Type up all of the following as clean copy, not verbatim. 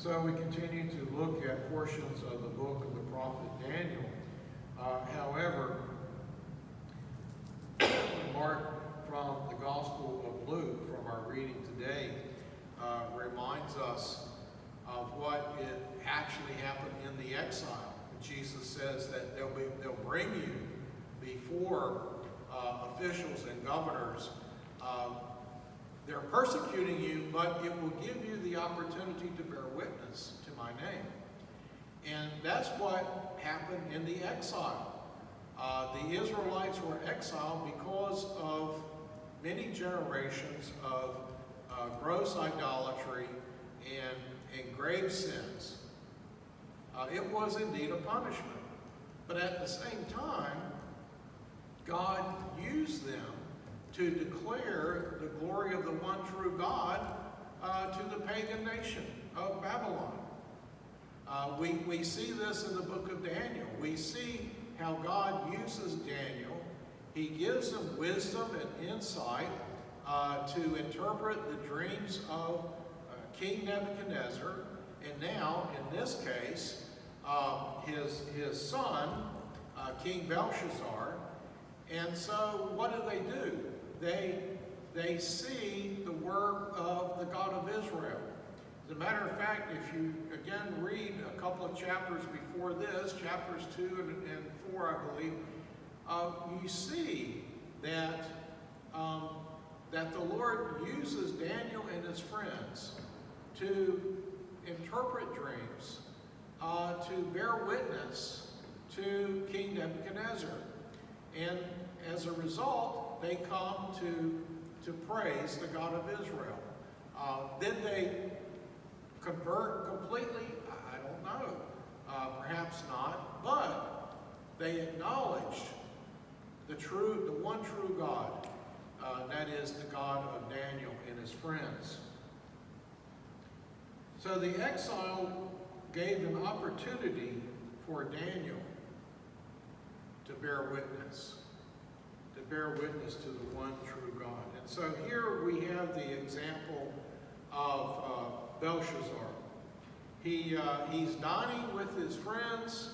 So we continue to look at portions of the book of the prophet Daniel. However, Mark from the Gospel of Luke, from our reading today, reminds us of what it actually happened in the exile. Jesus says that they'll bring you before officials and governors. They're persecuting you, but it will give you the opportunity to bear witness to my name. And that's what happened in the exile. The Israelites were exiled because of many generations of gross idolatry and grave sins. It was indeed a punishment. But at the same time, God used them to declare the glory of the one true God to the pagan nation of Babylon. We see this in the book of Daniel. We see how God uses Daniel. He gives him wisdom and insight to interpret the dreams of King Nebuchadnezzar, and now, in this case, his son, King Belshazzar. And so what do? They see the work of the God of Israel. As a matter of fact, if you again read a couple of chapters before this, chapters 2 and 4, I believe, you see that that the Lord uses Daniel and his friends to interpret dreams, to bear witness to King Nebuchadnezzar. And as a result, they come to praise the God of Israel. Did they convert completely? I don't know. Perhaps not. But they acknowledged the one true God. That is the God of Daniel and his friends. So the exile gave an opportunity for Daniel to bear witness to the one true God. And so here we have the example of Belshazzar. He's dining with his friends,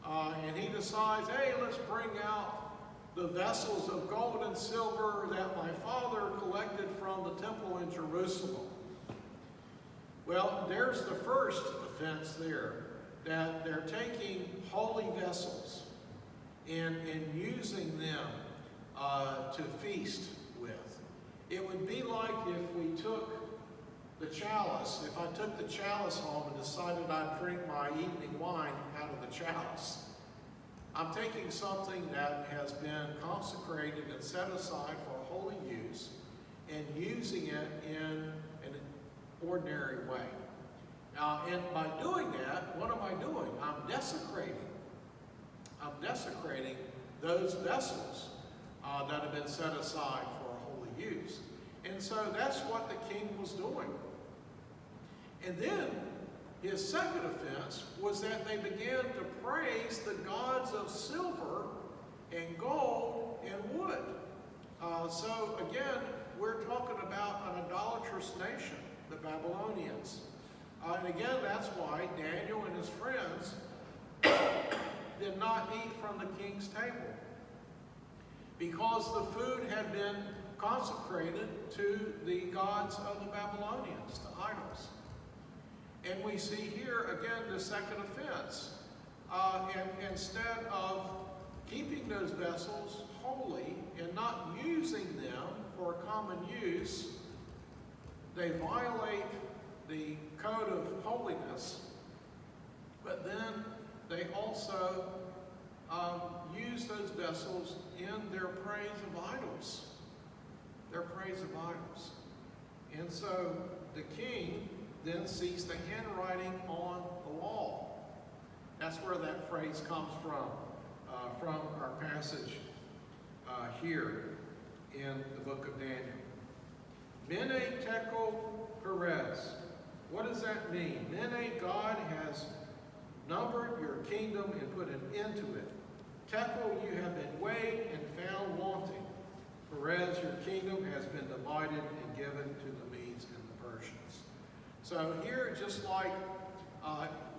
and he decides, hey, let's bring out the vessels of gold and silver that my father collected from the temple in Jerusalem. Well, there's the first offense there, that they're taking holy vessels and using them to feast with. It would be like if we took the chalice, if I took the chalice home and decided I'd drink my evening wine out of the chalice. I'm taking something that has been consecrated and set aside for holy use and using it in an ordinary way. And by doing that, what am I doing? I'm desecrating those vessels that have been set aside for holy use. And so that's what the king was doing. And then his second offense was that they began to praise the gods of silver and gold and wood. So again, we're talking about an idolatrous nation, the Babylonians. And again, that's why Daniel and his friends did not eat from the king's table, because the food had been consecrated to the gods of the Babylonians, the idols. And we see here again the second offense. And instead of keeping those vessels holy and not using them for common use, they violate the code of holiness, but then they also use those vessels in their praise of idols. And so the king then sees the handwriting on the wall. That's where that phrase comes from our passage here in the book of Daniel. Mene tekel Perez. What does that mean? Mene, God has numbered your kingdom and put an end to it. Tekel, you have been weighed and found wanting. Perez, your kingdom has been divided and given to the Medes and the Persians. So here, just like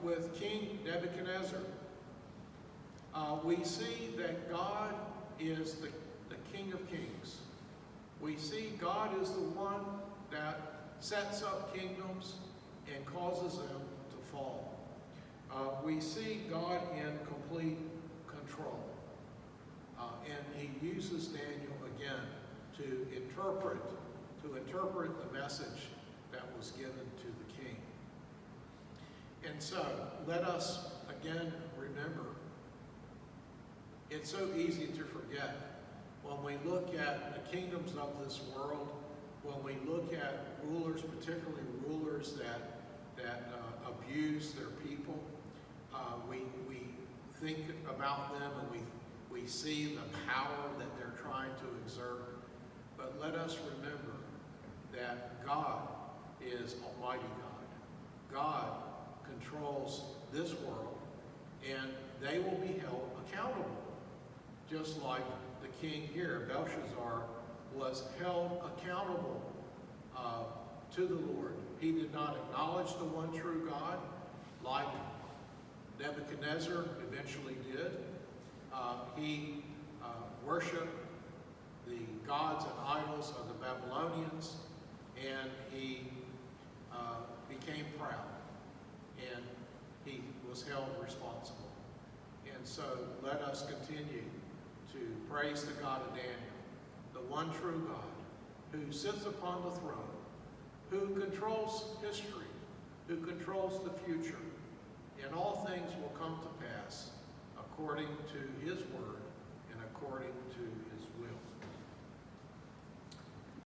with King Nebuchadnezzar, we see that God is the King of Kings. We see God is the one that sets up kingdoms and causes them to fall. We see God in complete control. And he uses Daniel again to interpret the message that was given to the king. And so, let us again remember, it's so easy to forget when we look at the kingdoms of this world, when we look at rulers, particularly rulers that abuse their people, we think about them and we see the power that they're trying to exert. But let us remember that God is Almighty God. God controls this world, and they will be held accountable. Just like the king here, Belshazzar, was held accountable to the Lord. He did not acknowledge the one true God like Nebuchadnezzar eventually did. He worshiped the gods and idols of the Babylonians, and he became proud, and he was held responsible. And so let us continue to praise the God of Daniel, the one true God who sits upon the throne, who controls history, who controls the future, and all things will come to pass according to his word and according to his